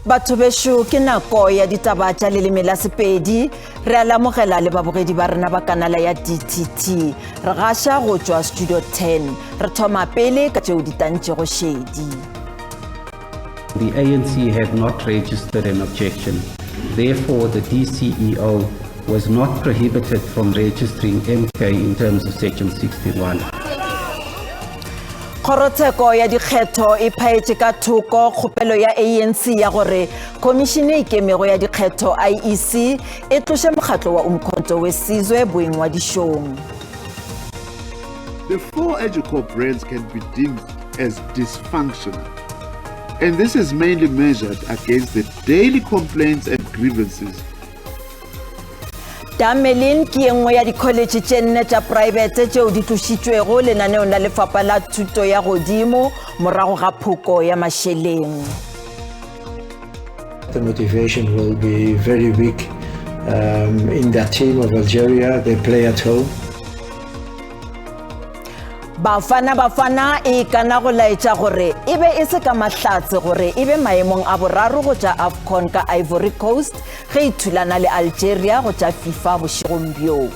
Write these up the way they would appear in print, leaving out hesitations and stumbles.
Batho besho ke nako ya ditaba tša leleme la Sepedi re alamogela le babogedi ba rena ba kanala ya DTT re gaša go tšwa Studio 10 re thoma pele ka tšeo ditantšego šedi. The ANC had not registered an objection. Therefore, the DCEO was not prohibited from registering MK in terms of Section 61. Kgorotsheko ya dikgetho e phaetše ka thoko kgopelo ya ANC ya gore Komishene e Ikemego ya Dikgetho IEC e tloše mokgatlo wa Umkhonto wesizwe boingwadišong. The four AGCOR brands can be deemed as dysfunctional, and this is mainly measured against the daily complaints and grievances. Damelin ke engwe ya di-college tše nne tša private tšeo di tlošitšwego lenaneong la lefapha la thuto ya godimo morago ga phoko ya mašeleng. The motivation will be very weak in that team of Algeria. They play at home. Bafana e kana go laetša gore e be e se ka mahlatse gore e be maemong a boraro go tša AFCON ka Ivory Coast ge e thulana le Algeria go tša FIFA bošegong bjo.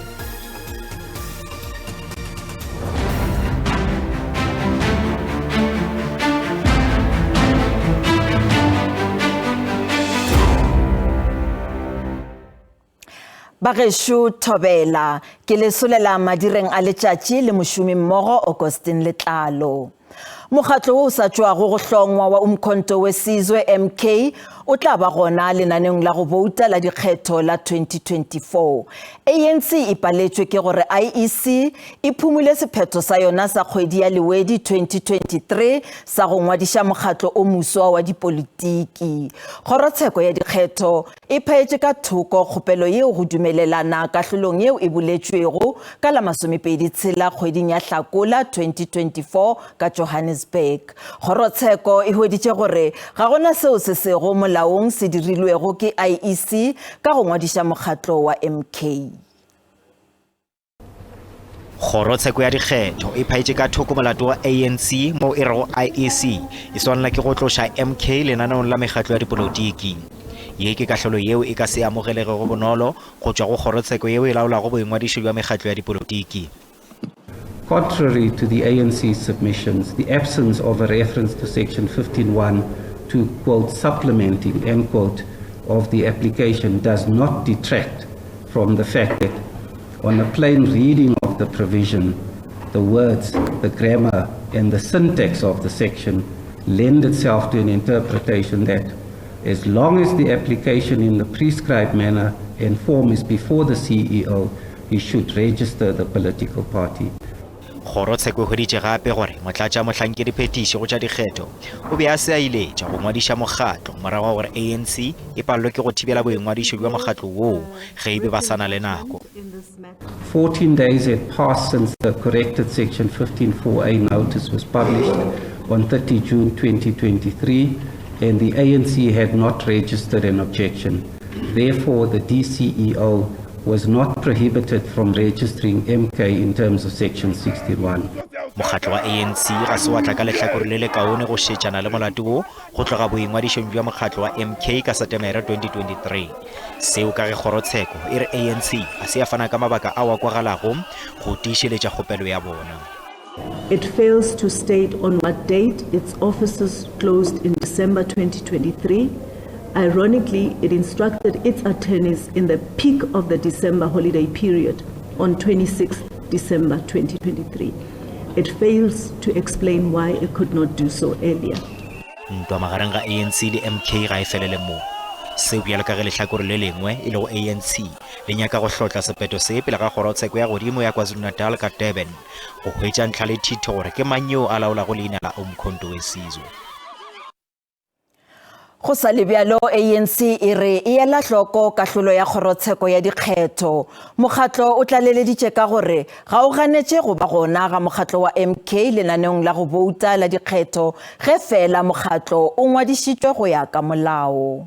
Bagesho Thobela ke lesolela madireng a letšatši le mošomi mmogo Augustine Letlalo. Mokgatlo o sa tšwago go hlongwa wa Umkhonto wesizwe MK o tla ba gona lenaneong la go bouta la dikgetho la 2024. ANC e paletšwe ke gore IEC e phumule sephetho sa yona sa kgwedi ya lewedi 2023 sa go ngwadiša mokgatlo o muswa wa dipolitiki. Kgorotsheko ya dikgetho e phaetše ka thoko kgopelo yeo go dumelelana kahlolong yeo e boletšwego ka la 26 kgweding ya Hlakola 2024 ka Johannesburg. Kgorotsheko e hweditše gore ga gona seo se sego molaong se dirilwego ke IEC ka go ngwadiša mokgatlo wa MK. Kgorotsheko ya dikgetho e phaetše ka thoko molato wa ANC mo e rego IEC e swanela ke go tloša MK lenaneong la mekgatlo ya dipolotiki. Ye ke kahlolo yeo e ka se amogelegego bonolo go tšwa go kgorotsheko yeo e laolago boingwadišo bja mekgatlo ya dipolotiki. Contrary to the ANC submissions, the absence of a reference to Section 15.1 to, quote, supplementing, end quote, of the application does not detract from the fact that on a plain reading of the provision, the words, the grammar, and the syntax of the section lend itself to an interpretation that as long as the application in the prescribed manner and form is before the CEO, he should register the political party. Kgorotsheko e hweditše gape gore motlatša mohlankedi phetiši go tša dikgetho o be a se a iletša go ngwadiša mokgatlo morago wa gore ANC e palelwe ke go thibela boingwadišo bja mokgatlo woo ge e be ba sana le nako. 14 days had passed since the corrected Section 15.4a notice was published on 30 June 2023, and the ANC had not registered an objection. Therefore, the DCEO was not prohibited from registering MK in terms of Section 61. Mokgatlo wa ANC ga se wa tla ka lehlakore le le kaone go šetšana le molato wo go tloga boingwadišong bja mokgatlo wa MK ka Setemere 2023. Seo ka ge kgorotsheko e re ANC a se ya fana ka mabaka a wa kwagalago go tiišeletša kgopelo ya bona. It fails to state on what date its offices closed in December 2023. Ironically, it instructed its attorneys in the peak of the December holiday period on 26 December 2023. It fails to explain why it could not do so earlier. Ntwa magareng ga ANC le MK ga e felele mo. Seo bjalo ka ge lehlakore le lengwe e lego ANC le nyaka go hlotla sephetho se pele ga kgorotsheko ya godimo ya KwaZulu-Natal ka Durban go hwetša ntlha le thito gore ke mang yo a laolago leina la Umkhonto wesizwe. Go sa le bjalo ANC e re e ela hloko kahlolo ya kgorotsheko ya dikgetho. Mokgatlo o tlaleleditše ka gore ga o ganetše go ba gona ga mokgatlo wa MK lenaneong la go bouta la dikgetho ge fela mokgatlo o ngwadišitšwe go ya ka molao.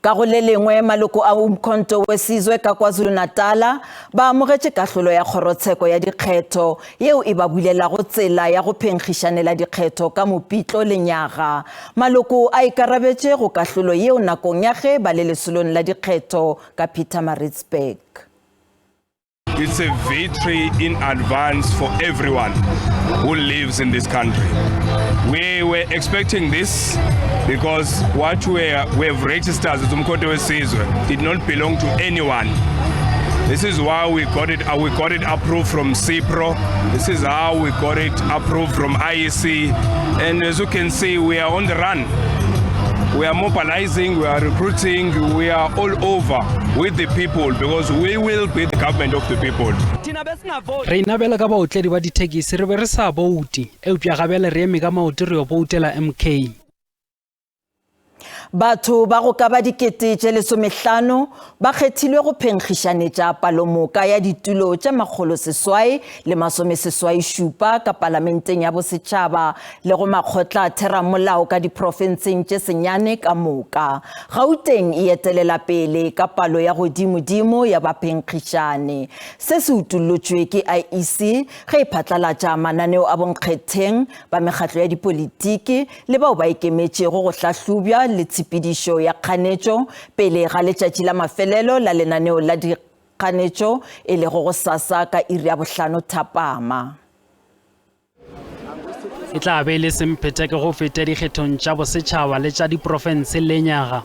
Ka go le lengwe maloko a umkhonto wesizwe ka KwaZulu-Natal ba amogetše kahlolo ya kgorotsheko ya dikgetho yeo e ba bulelago tsela ya go phenkgišanela dikgetho ka mopitlo lenyaga. Maloko a ikarabetše go kahlolo yeo nakong ya ge ba le lesolong la dikgetho ka Pietermaritzburg. It's a victory in advance for everyone who lives in this country. We were expecting this because what we have registered as Umkhonto wesizwe did not belong to anyone. This is why we got it approved from CIPRO. This is how we got it approved from IEC. And as you can see, we are on the run. We are mobilizing, we are recruiting, we are all over with the people because we will be the government of the people. Re inabela ka baotledi ba dithekisi re be re sa bouti eupša gabele re eme ka maoto re yo boutela MK. Batho ba go ka ba 15,000 ba kgethilwe go phenkgišanetša palomoka ya ditulo tša 837 ka parlamenteng ya bosetšhaba le go makgotla a theramolao ka diprofenseng tše senyane ka moka. Gauteng e etelela pele ka palo ya godimo ya baphenkgišane. Se se utullotšwe ke IEC ge e phatlalatša mananeo a bonkgetheng ba mekgatlo ya dipolitiki le bao ba ikemetšego go hlahlobja le tshepedišo ya kganetšo pele ga letšatši la mafelelo la lenaneo la dikganetšo e le go sasa ka iri ya 5 thapama. E tla be le semphete ke go feta dikgethong tša bosetšhaba le tša diprofense lenyaga.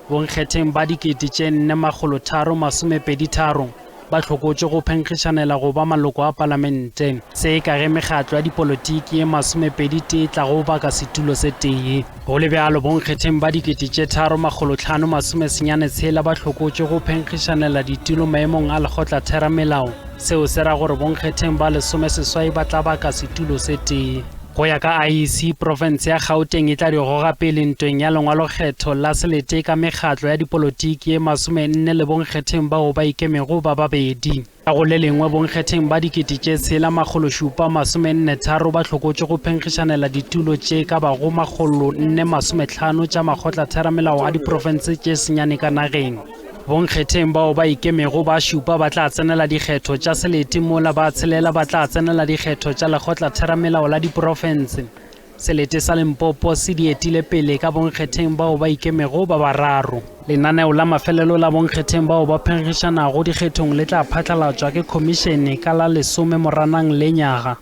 Bonkgetheng ba 4,323 ba hlokotše go phenkgišanela go ba maloko a parlamente. Se ka ge mekgatlo ya dipolotiki e 20 tla go ba ka setulo se tee. Go le bjalo bonkgetheng ba 3,596 ba hlokotše go phenkgišanela ditulo maemong a lekgotla theramelao. Seo se ra gore bonkgetheng ba 18 ba tla ba ka setulo se tee. Go ya ka IEC, province ya Gauteng e tla di goga pele ntweng ya lengwalokgetho la selete ka mekgatlo ya dipolotiki e 40 le bonkgetheng bao ba ikemego ba babedi. Ka go le lengwe bonkgetheng ba 743 ba hlokotše go phenkgišanela ditulo tše ka bago 450 tša makgotla theramelao a diprofense tše senyane ka nageng. Bonkgetheng bao ba ikemego ba šupa ba tla tsenela dikgetho tša selete mola ba tshelela ba tla tsenela dikgetho tša lekgotla theramelao la diprofense. Selete sa Limpopo se dietile pele ka bonkgetheng bao ba ikemego ba bararo. Lenaneo la mafelelo la bonkgetheng bao ba phenkgišanago dikgethong le tla phatlalatšwa ke khomišene ka la 10 Moranang lenyaga.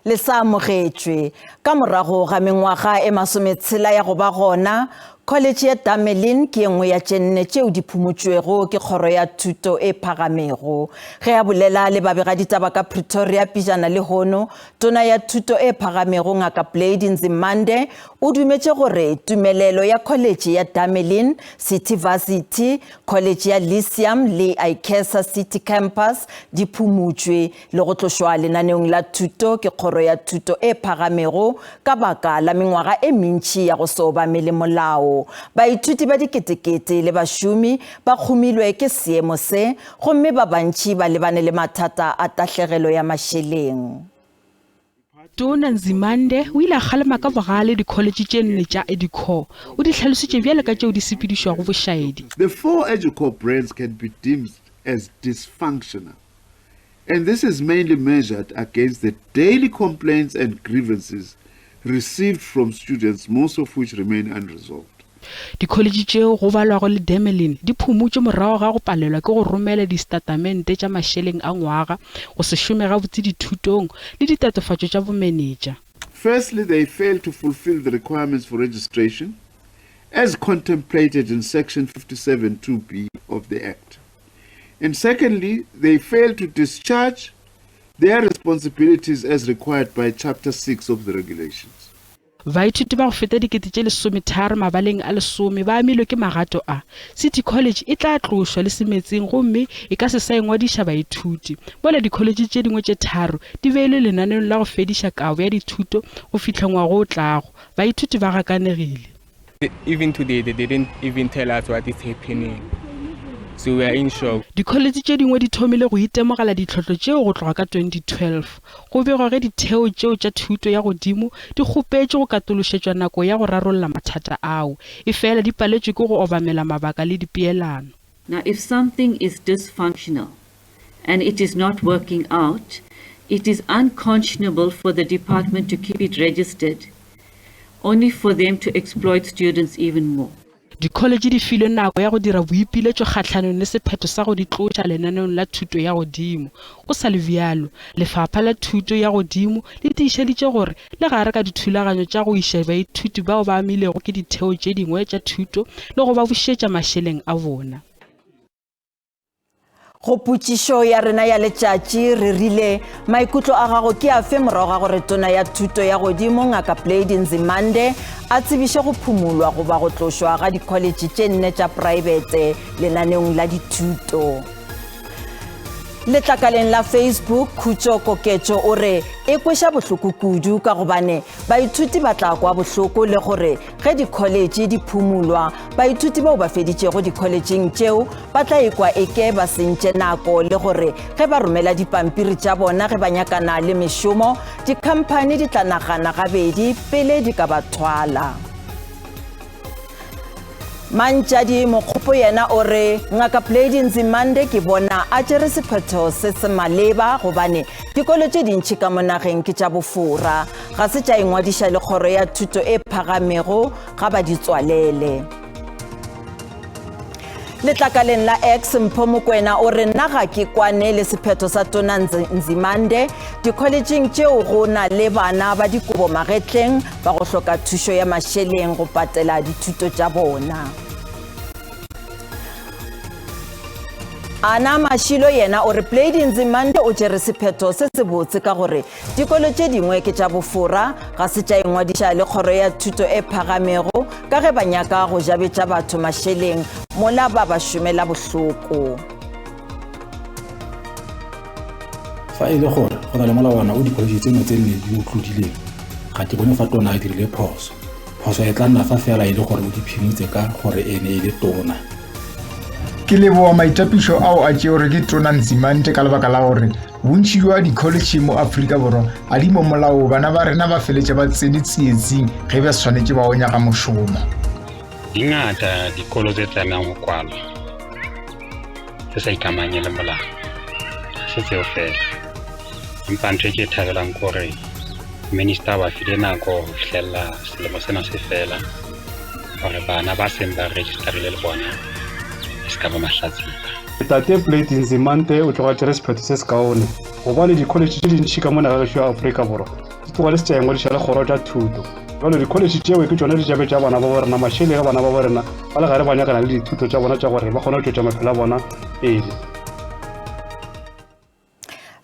Le sa amogetšwe ka morago ga mengwaga e 16 ya go ba gona, College ya Damelin ke engwe ya tšenne tšeo di phumotšwego ke kgoro ya thuto e phagamego. Ge a bolela le babega ditaba ka Pretoria pijana le hono, tona ya thuto e phagamego ngaka Blade Nzimande o dumetše gore tumelelo ya College ya Damelin, City Varsity, College ya Lyceum le Ikesa City Campus di phumotšwe le go tlošwa lenaneong la thuto ke kgoro ya thuto e phagamego ka baka la mengwaga e mentši ya go se obamele molao. Baithuti ba diketekete le bašomi ba khumilwe ke seemo se gomme ba bantši ba lebane le mathata a tahlegelo ya mašeleng. Tona Nzimande o ile a kgalema ka bogale dikholetše tše nne tša Educore o di tlhalositše bjale ka tšeo di sepedišwago bošaedi. The 4 Educore brands can be deemed as dysfunctional, and this is mainly measured against the daily complaints and grievances received from students, most of which remain unresolved. Dikholetše tšeo go balwago le Damelin di phumotše morago ga go palelwa ke go romela distatamente tša mašeleng a ngwaga, go se šome gabotse dithutong le ditatofatšo tša bomenetša. Firstly, they fail to fulfill the requirements for registration as contemplated in Section 57(2)(b) of the Act. And secondly, they fail to discharge their responsibilities as required by Chapter 6 of the regulations. Baithuti ba go feta 13 mabaleng a 10 ba amilwe ke magato a. City College e tla tlošwa le semetseng gomme e ka se sa engwadiša baithuti. Bola dikholetše tše dingwe tše tharo di beilwe lenaneong la go fediša kabo ya dithuto go fihla ngwaga o tlago. Baithuti ba gakanegile. Even today, they didn't even tell us what is happening. So we are in shock. Di-college tše dingwe di thomile go itemogela ditlhotlo tšeo go tloga ka 2012 go begwa ge ditheo tšeo tša thuto ya godimo di kgopetše go katološetšwa nako ya go rarolla mathata ao e fela di paletšwe ke go obamela mabaka le dipeelano. Now, if something is dysfunctional and it is not working out, it is unconscionable for the department to keep it registered, only for them to exploit students even more. Di-college di filwe nako ya go dira boipiletšo kgatlhanong le sephetho sa go di tlotša lenaneong la thuto ya godimo. Go sa le bjalo, lefapha la thuto ya godimo le tiišeditše gore le gare ka dithulaganyo tša go iša baithuti bao ba amilego ke ditheo tše dingwe tša thuto le go ba bušetša mašeleng a bona. Go putšišo ya rena ya letšatši re rile maikutlo a gago ke a fe morago ga gore tona ya thuto ya godimo ngaka Blade Nzimande a tsebiše go phumulwa goba go tlošwa ga dikholetšhe tše nne tša praebete lenaneong la dithuto. Letlakaleng la Facebook Khutšo Koketšo o re e kweša bohloko kudu ka gobane baithuti ba tla kwa bohloko le gore ge dikholetšhe di phumulwa baithuti bao ba feditšego dikholetšheng tšeo ba tla ekwa eke ba sentše nako le gore ge ba romela dipampiri tša bona ge ba nyakana le mešomo dikhamphane di tla nagana gabedi pele di ka ba thwala. Mantšadi Mokgopo yena o re ngaka Blade Nzimande ke bona a tšere sephetho se se maleba gobane dikolo tše dintšhi ka monageng ke tša bofora ga se tša ingwadiša le kgoro ya thuto e phagamego ga ba di tswalele. Letlakaleng la X Mpho Mokoena o re nna ga ke kwane le sephetho sa tona Nzimande dikholetšheng tšeo go na le bana ba dikobo magetleng ba go hloka thušo ya mašeleng go patela dithuto tša bona. Ana Mashilo yena o re Blade Nzimande o tšere sephetho se se botse ka gore dikolo tše dingwe ke tša bofora ga se tša ingwadiša le kgoro ya thuto e phagamego ka ge ba nyaka go jabetša batho mašeleng mola ba ba šomela bohloko. Fa e le gore go na le molawana o dikholetšhe tseno tse nne di utlodileng ga ke bone fa tona a dirile phoso e tla nna fa fela e le gore o di phimotse ka gore ene e le tona. Ke leboa maitapišo ao a tšeo re ke tona Nzimande ka lebaka la gore bontši jwa dikholetšhe mo Afrika Borwa a di mo molao bana ba rena ba feletše ba tsene tsietsing ge ba swanetše ba o nyaka mošomo. Dingata dikolo tse tlamehang go kwalwa tse sa ikamanye le molao se tseo fela empa ntho e ke thabelang kore minister ba file nako go fitlhelela selemo sena se fela gore bana ba seng ba registerile le bona ska ba mahlatsipa. Tate Blade Nzimande o tloga tšere sephetho se se kaone gobane dikholetšhe tše dintšhi ka mona gagešo ya Afrika Borwa di tloga le se tša ingwadiša le kgoro tša thuto jalo dikholetšhe tšeo ke tšona di jabe tša bana ba borena mašele ge bana ba borena ba le gare ba nyakana le dithuto tša bona tša gore ba kgona go tšwetša maphelo a bona pele.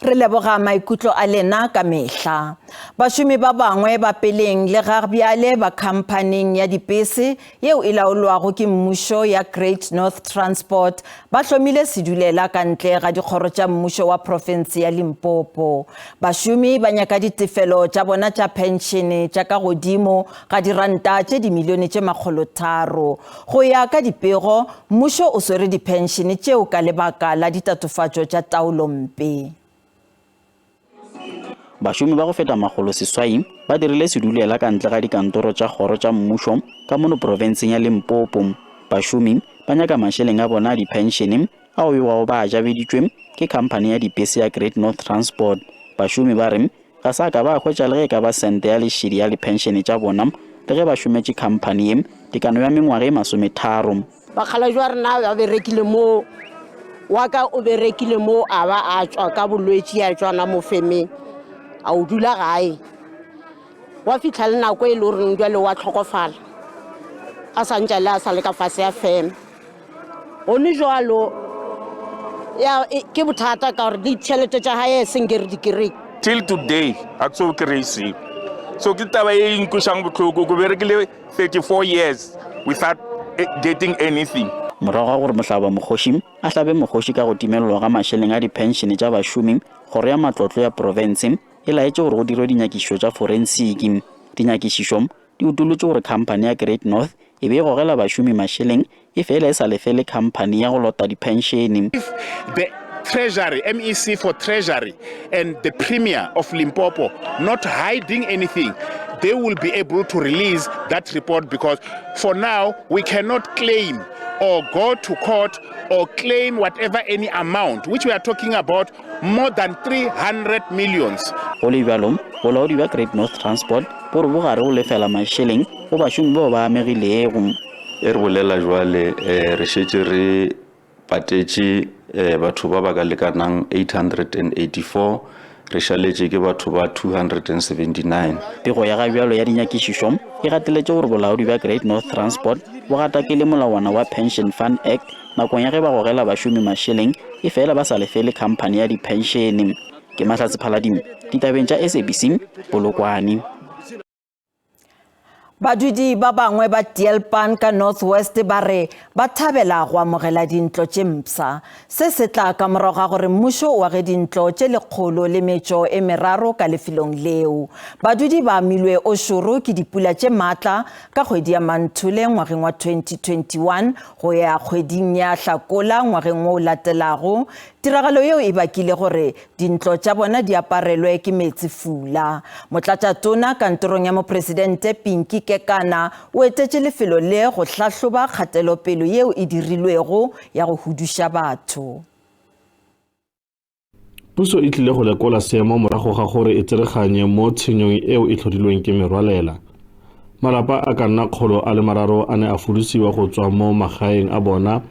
Re leboga maikutlo a lena ka mehla. Bašomi ba bangwe ba peleng le ga bjale ba khamphaneng ya dibese yeo e laolwago ke mmušo ya Great North Transport ba hlomile sedulela ka ntle ga dikgoro tša mmušo wa province ya Limpopo. Bašomi ba nyaka ditefelo tša bona tša penšene tša ka godimo ga diranta tše dimilione tše 300. Go ya ka dipego mmušo o swere dipenšene tšeo ka lebaka la ditatofatšo tša taolompe. Bašomi ba go feta 800 ba dirile sedulela ka ntle ga dikantoro tša kgoro tša mmušo ka mono provinseng ya Limpopo. Bašomi ba nyaka mašeleng a bona dipenšene ao yo ba jabeditšwe ke khamphane ya dibese ya Great North Transport. Bašomi ba re ga sa ka ba hwetša le ge ka ba sente ya lešidi ya dipenšene tša bona le ge ba šometše khamphane ye tekano ya mengwaga e 30. Bakgala jwa rena ba berekile mo wa ka o berekile mo a ba a tšwa ka bolwetši ya tšwana mo femeng a o dula gae wa fitlha le nako e le goreng jwale wa tlhokofala a sa ntša le a sa le ka fase ya feme gone jalo ya ke bothata ka gore ditšhelete tša gae sengere dikereke. Till today a tso crazy so ke taba e nkwešang bohloko go berekile 34 years without getting anything. Morago ga gore mohlaba mokgoši a hlabe mokgoši ka go timelelwa ga mašeleng a dipenšene tša bašomi kgoro ya matlotlo ya province e laetše gore go dirwe dinyakišišo tša forensic. Dinyakišišo di utolotše gore khamphane ya Great North e be gogela bašomi mašeleng e fela e sa lefele company ya go lota di-pensione. The Treasury, MEC for Treasury, and the Premier of Limpopo not hiding anything, they will be able to release that report, because for now we cannot claim or go to court or claim whatever any amount, which we are talking about more than 300 millions. Olivalom, bolaodi ba Great North Transport, bo re bogare go lefela mašeleng go bašomi bao ba amegilego. E re bolela jwale re šetše re patetše batho ba ba ka lekanang 884, re šaletše ke batho ba 279. Pego ya gabjalo ya dinyakišišo e gateletše gore bolaodi ba Great North Transport bo gatakile molawana wa Pension Fund Act nakong ya ge ba gogela bašomi mašeleng e fela ba sa lefele company ya di-pensione. Ke Mahlatse Phaladimo, ditabeng tša SABC, Polokwane. Badudi ba bangwe ba Dielpan ka Northwest ba re ba thabela go amogela dintlo tše mpsa. Se se tla ka morago ga gore mmušo o age dintlo tše lekgolo le metšo e meraro ka lefelong leo. Badudi ba amilwe o šoro ke dipula tše maatla ka kgwedi ya Manthole ngwageng wa 2021 go ya kgweding ya Hlakola ngwageng o latelago. Tiragalo yeo e bakile gore dintlo tša bona di aparelwe ke metsi fula. Motlatšatona kantorong ya mopresidente Pinky Kekana o etetše lefelo le go hlahloba kgatelopele yeo e dirilwego ya go huduša batho. Puso e tlile go lekola seemo morago ga gore e tsereganye mo tshenyong eo e tlhodilweng ke merwalela. Malapa a ka nna kgolo a le mararo a ne a fudusiwa go tswa mo magaeng a bona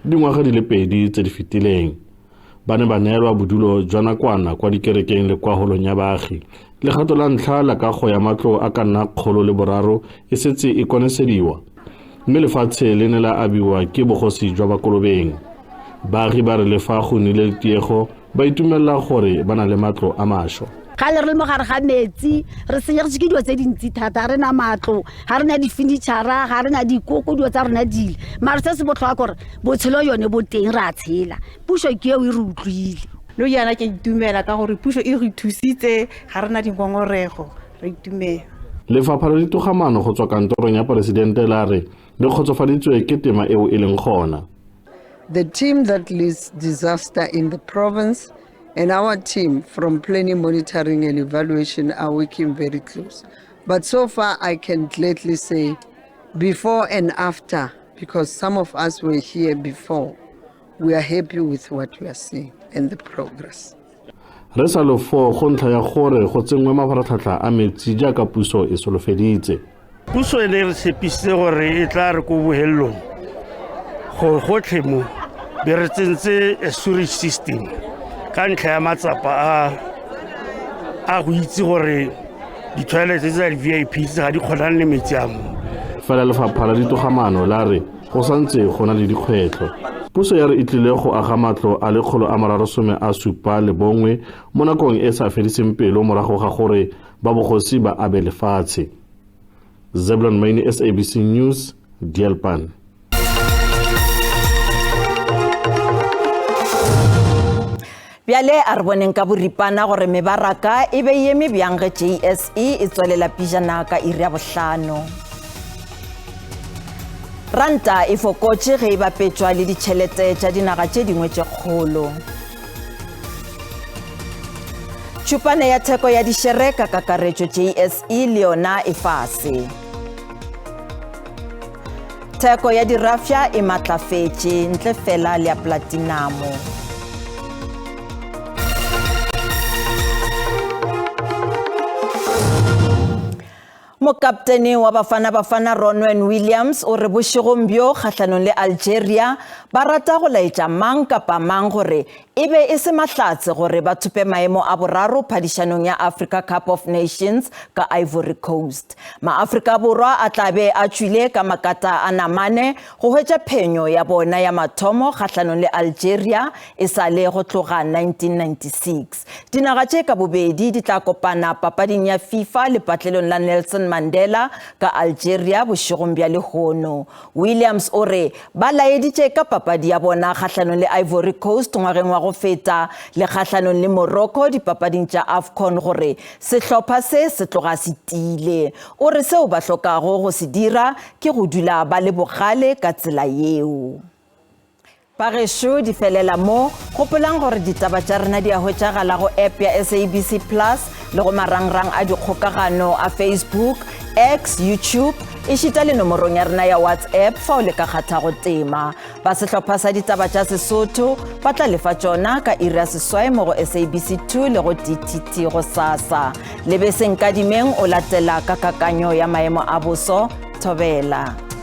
dingwaga di le 2 tse di fetileng. Ba ne ba neelwa bodulo jwa nakwana kwa dikerekeng le kwa holong ya baagi. Legato la ntlha la kago ya matlo a ka nna kgolo le boraro e setse e konesediwa, mme lefatshe le ne la abiwa ke bogosi jwa Bakolobeng. Baagi ba re le fa go nnile tiego ba itumelela gore ba na le matlo a mašwa. Ga le re mo gare ga metsi re senyegetse ke dilo tse dintsi thata, re na matlo, ga re na di-furniture-a, ga re na dikoko, dilo tsa rona dile. Mare se se botlhokwa gore botshelo yone bo teng re a tshela. Puso ke eo e re utlwile. Lo yana ke itumela ka gore puso e re thusitse, ga re na dingongorego, re itumela. Lefapha la Ditogamaano go tswa kantorong ya Poresidente la re le kgotsofaditswe ke tema eo e leng gona. The team that leads disaster in the province and our team from planning, monitoring and evaluation are working very close. But so far I can gladly say before and after, because some of us were here before, we are happy with what we are seeing and the progress. Re sa lo fo go ntlha ya gore go tsengwe mafaratlhatlha a metsi jaaka puso e solofeditse. Puso e ne re tshepisitse gore e tla re ko bohelelong go gotlhe mo be re tsentse a sewage system ka ntlha ya matsapa a go itse gore di-toilets tsa di-VIP ga di kgonang le metsi a mo. Fela lefapha la Ditogamaano la re go santse go na le dikgwetlho. Puso ya re e tlile go aga matlo a 177 mo nakong e sa fediseng pelo morago ga gore ba bogosi ba abe lefatshe. Zebulon Maine, SABC News, Dielpan. Bjale a re boneng ka boripana gore mebaraka e be eme bjang ge JSE e tswelela pijana ka iri ya 5. Ranta e fokotše ge e bapetšwa le ditšhelete tša dinaga tše dingwe tše kgolo. Tšhupane ya theko ya dišere ka kakaretšo JSE le yona e fase. Theko ya dirafia e matlafetše ntle fela le ya platinamo. Mokaptene wa Bafana Ronwen Williams o re bošegong bjo kgahlanong le Algeria ba rata go laetša mang kapa mang gore e be e se mahlatse gore ba thupe maemo a boraro phadišanong ya Africa Cup of Nations ka Ivory Coast. Ma-Afrika Borwa a tlabe a tšwile ka makata a namane go hwetša phenyo ya bona ya mathomo kgahlanong le Algeria e sa le go tloga 1996. Dinaga tše ka bobedi di tla kopana papading ya FIFA lepatlelong la Nelson Mandela ka Algeria bošegong bja lehono. Williams o re ba laeditše ka papadi ya bona kgahlanong le Ivory Coast ngwageng wa go feta le kgahlanong le Morocco dipapading tša AFCON gore sehlopha se tloga se tile. O re seo ba hlokago go se dira ke go dula ba le bogale ka tsela yeo. Pagesho di felela mo gopolang gore ditaba tša rena di a hwetšagala go app ya SABC Plus le go marangrang a dikgokagano a Facebook, X, YouTube e šita le nomorong ya rena ya WhatsApp fa o le ka kgatha go tema. Ba sehlopha sa ditaba tša Sesotho ba tla lefa tšona ka iri ya seswai mo go SABC 2 le go DTT go sasa. Le beseng ka dimeng o latela ka kakanyo ya maemo a boso Thobela.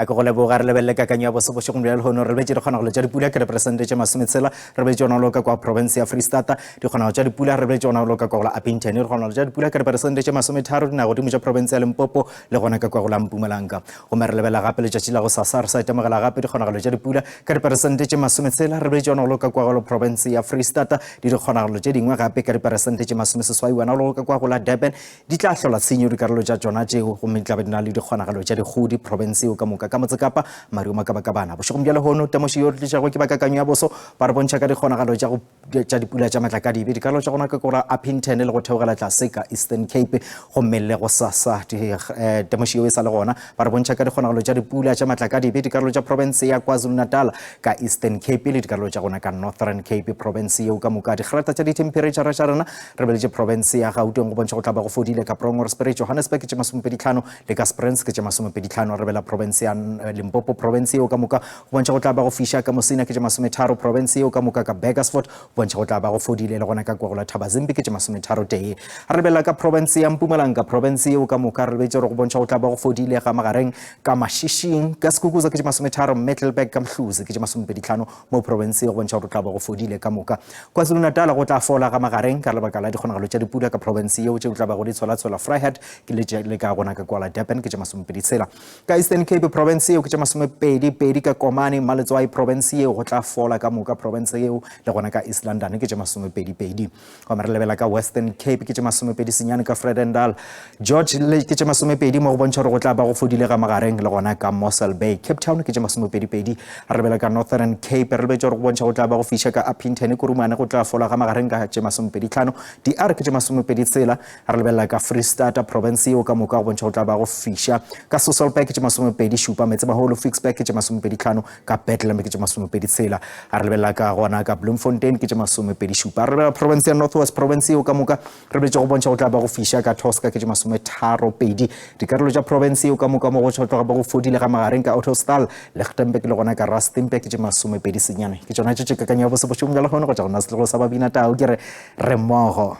a go le boga re lebelle ka kanya bo sebo shogong le hono re be re khona go le tsa dipula ke representative Masometsela re be tsona lo ka kwa province ya Free State di khona tsa dipula re be tsona lo ka kwa la Appington re khona tsa dipula ke representative Masometharo dina go dimo tsa province ya Limpopo le gona ka kwa go la Mpumalanga go mere lebela gape le tsa la go sasa re sa itemogela gape di khona go le tsa dipula ke representative Masometsela re be tsona lo ka kwa go province ya Free State di khona go le tsa dingwe gape ke representative Masomeseswai wana lo ka kwa go la Durban di tla hlola tshenyo di karolo tsa tsona tseo go metla ba dina le di khona go le tsa di gudi province o ka moka ka Motsekapa Mario Makabakabana bo shogom bjale hono tamoshi yo tlisha go ke bakakanyo ya boso ba re bontsha ka di kgonagalo tša dipula tša matlakadi be di karolo tša gona ka kora Appington le go theogela tlase ka Eastern Cape go mmelle go sasa tamoshi yo e sa le gona ba re bontsha ka di kgonagalo tša dipula tša matlakadi be di karolo tša province ya KwaZulu-Natal ka Eastern Cape le di karolo tša gona ka Northern Cape province yo ka moka di kgrata tša di temperature tša rena re be le province ya Gauteng go bontsha go tla ba go fodile ka Prongor Johannesburg ke 25 le ka Springs ke 25 re bela province ya Limpopo province yo ka moka go bontšha go tla ba go fisha ka Mosina ke 30 province yo ka moka ka Bakersford bontšha go tla ba go fodile le gona ka kwa go la Thabazimbi ke 30 tee re bela ka province ya Mpumalanga province yo ka moka re betse go bontšha go tla ba go fodile ga magareng ka Mashishing ka Skukuza ke 30 Metalberg ka Mhluzi ke 25 mo province yo go bontšha go tla ba go fodile ka moka KwaZulu-Natal go tla fola ga magareng ka lebaka la dikgonagalo tša dipula ka province yo tše go tla ba go di tshola Vryheid ke le ka gona ka kwa la Durban ke 26 ka Eastern Cape province yo ke 22 ka Komani Maletswai province yo go tla fola ka moka province yo le gona ka East London ke 22 go mere lebela ka Western Cape ke 22 senyane ka Fredendal George le ke 22 mo go bontšha go tla ba go fodile ga magareng le gona ka Mossel Bay Cape Town ke 22 re lebela ka Northern Cape re betse go bontšha go tla ba go fisha ka Appington Kurumane go tla fola ga magareng ka 25 DR ke 22 re lebela ka Free State province yo ka moka go bontšha go tla ba go fisha ka Sasolburg ke 22 shupa metse ba holo Fixback ke 25 ka Bethlehem ke 26 a re lebela ka gona ka Bloemfontein ke 27 re lebela province ya Northwest province yo ka moka re betse go bontšha go tla ba go fisha ka Tosca ke 32 dikarolo tša province yo ka moka mo go tšhotloga ba go fodile ga magareng ka Ottosdal Lichtenburg le gona ka Rustenburg ke 20 senyane ke tsona tše kakanya bo se bo šomela gona go tša gona se le go sa babina tao ke re mmogo